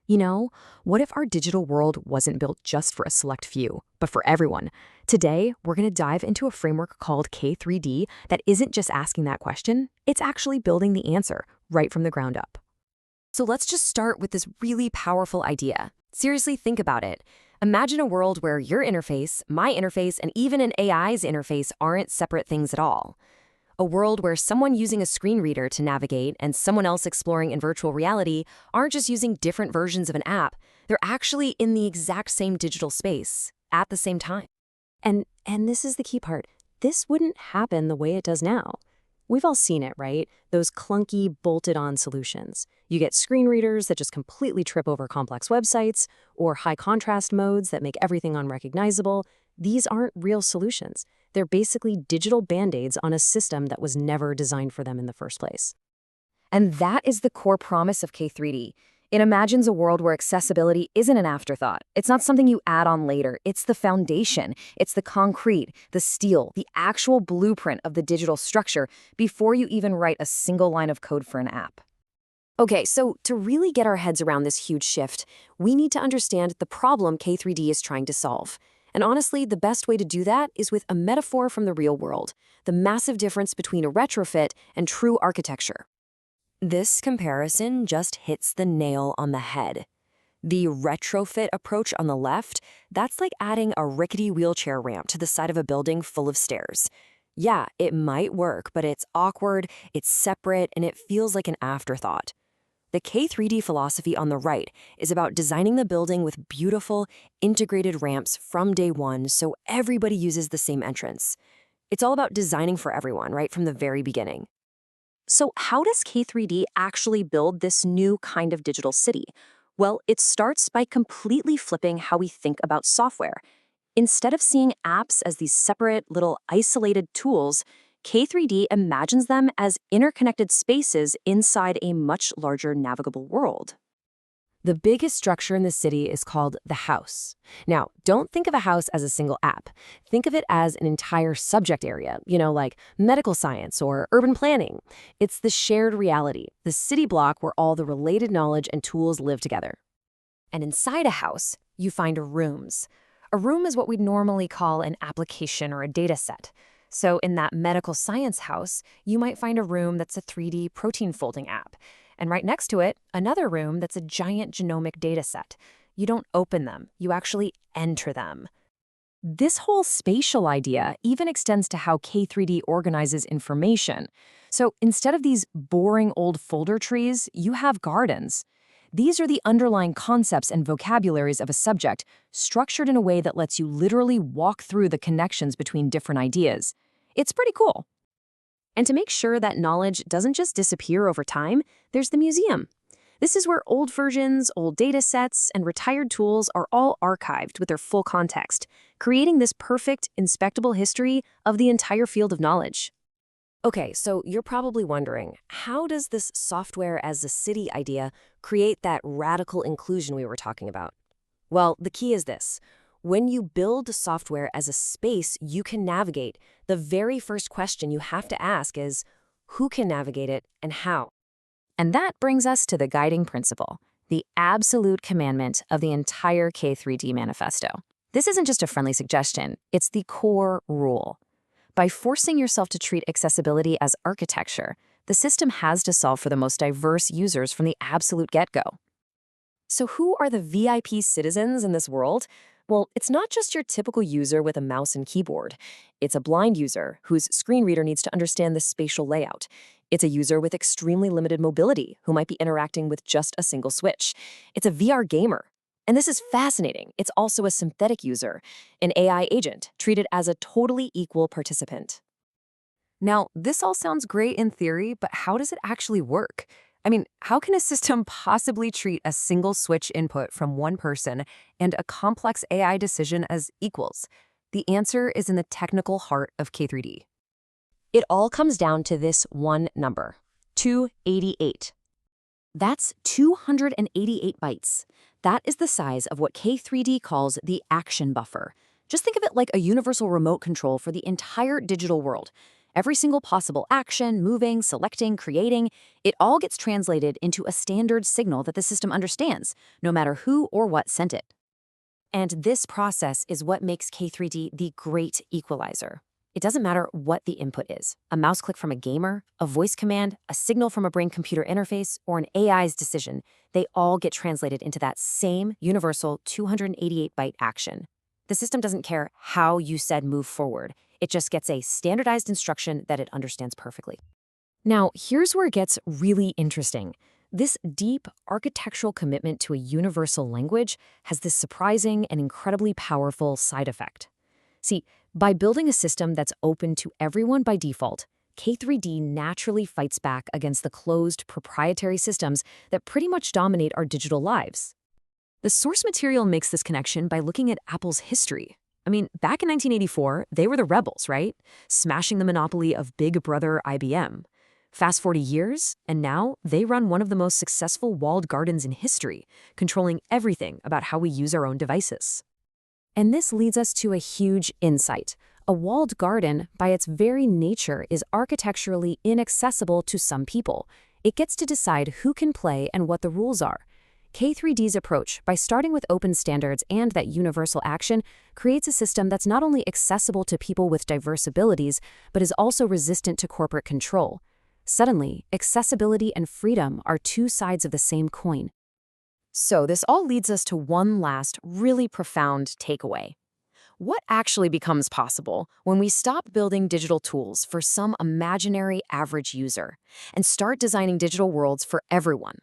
You know, what if our digital world wasn't built just for a select few, but for everyone? Today, we're going to dive into a framework called K3D that isn't just asking that question, it's actually building the answer right from the ground up. So let's just start with this really powerful idea. Seriously, think about it. Imagine a world where your interface, my interface, and even an AI's interface aren't separate things at all. A world where someone using a screen reader to navigate and someone else exploring in virtual reality aren't just using different versions of an app, they're actually in the exact same digital space at the same time. And this is the key part. This wouldn't happen the way it does now. We've all seen it, right? Those clunky, bolted-on solutions. You get screen readers that just completely trip over complex websites, or high-contrast modes that make everything unrecognizable. These aren't real solutions. They're basically digital band-aids on a system that was never designed for them in the first place. And that is the core promise of K3D. It imagines a world where accessibility isn't an afterthought. It's not something you add on later. It's the foundation. It's the concrete, the steel, the actual blueprint of the digital structure before you even write a single line of code for an app. Okay, so to really get our heads around this huge shift, we need to understand the problem K3D is trying to solve. And honestly, the best way to do that is with a metaphor from the real world, the massive difference between a retrofit and true architecture. This comparison just hits the nail on the head. The retrofit approach on the left, that's like adding a rickety wheelchair ramp to the side of a building full of stairs. Yeah, it might work, but it's awkward, it's separate, and it feels like an afterthought. The K3D philosophy on the right is about designing the building with beautiful, integrated ramps from day one so everybody uses the same entrance. It's all about designing for everyone, right from the very beginning. So how does K3D actually build this new kind of digital city? Well, it starts by completely flipping how we think about software. Instead of seeing apps as these separate, little isolated tools, K3D imagines them as interconnected spaces inside a much larger navigable world. The biggest structure in the city is called the house. Now, don't think of a house as a single app. Think of it as an entire subject area, like medical science or urban planning. It's the shared reality, the city block where all the related knowledge and tools live together. And inside a house, you find rooms. A room is what we'd normally call an application or a data set. So in that medical science house, you might find a room that's a 3D protein folding app. And right next to it, another room that's a giant genomic data set. You don't open them, you actually enter them. This whole spatial idea even extends to how K3D organizes information. So instead of these boring old folder trees, you have gardens. These are the underlying concepts and vocabularies of a subject, structured in a way that lets you literally walk through the connections between different ideas. It's pretty cool. And to make sure that knowledge doesn't just disappear over time, there's the museum. This is where old versions, old data sets, and retired tools are all archived with their full context, creating this perfect, inspectable history of the entire field of knowledge. Okay, so you're probably wondering, how does this software as a city idea create that radical inclusion we were talking about? Well, the key is this. When you build software as a space you can navigate, the very first question you have to ask is, who can navigate it and how? And that brings us to the guiding principle, the absolute commandment of the entire K3D manifesto. This isn't just a friendly suggestion, it's the core rule. By forcing yourself to treat accessibility as architecture, the system has to solve for the most diverse users from the absolute get-go. So who are the VIP citizens in this world? Well, it's not just your typical user with a mouse and keyboard. It's a blind user whose screen reader needs to understand the spatial layout. It's a user with extremely limited mobility who might be interacting with just a single switch. It's a VR gamer. And this is fascinating. It's also a synthetic user, an AI agent, treated as a totally equal participant. Now, this all sounds great in theory, but how does it actually work? I mean, how can a system possibly treat a single switch input from one person and a complex AI decision as equals? The answer is in the technical heart of K3D. It all comes down to this one number, 288. That's 288 bytes. That is the size of what K3D calls the action buffer. Just think of it like a universal remote control for the entire digital world. Every single possible action, moving, selecting, creating, it all gets translated into a standard signal that the system understands, no matter who or what sent it. And this process is what makes K3D the great equalizer. It doesn't matter what the input is, a mouse click from a gamer, a voice command, a signal from a brain-computer interface, or an AI's decision, they all get translated into that same universal 288-byte action. The system doesn't care how you said move forward. It just gets a standardized instruction that it understands perfectly. Now, here's where it gets really interesting. This deep architectural commitment to a universal language has this surprising and incredibly powerful side effect. See, by building a system that's open to everyone by default, K3D naturally fights back against the closed proprietary systems that pretty much dominate our digital lives. The source material makes this connection by looking at Apple's history. I mean, back in 1984, they were the rebels, right? Smashing the monopoly of Big Brother IBM. Fast 40 years, and now they run one of the most successful walled gardens in history, controlling everything about how we use our own devices. And this leads us to a huge insight. A walled garden, by its very nature, is architecturally inaccessible to some people. It gets to decide who can play and what the rules are. K3D's approach, by starting with open standards and that universal action, creates a system that's not only accessible to people with diverse abilities, but is also resistant to corporate control. Suddenly, accessibility and freedom are two sides of the same coin. So this all leads us to one last, really profound takeaway. What actually becomes possible when we stop building digital tools for some imaginary average user and start designing digital worlds for everyone?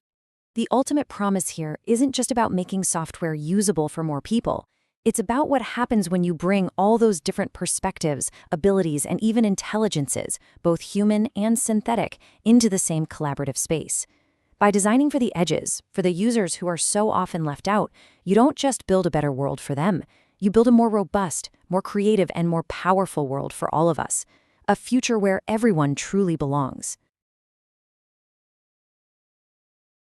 The ultimate promise here isn't just about making software usable for more people. It's about what happens when you bring all those different perspectives, abilities, and even intelligences, both human and synthetic, into the same collaborative space. By designing for the edges, for the users who are so often left out, you don't just build a better world for them. You build a more robust, more creative, and more powerful world for all of us. A future where everyone truly belongs.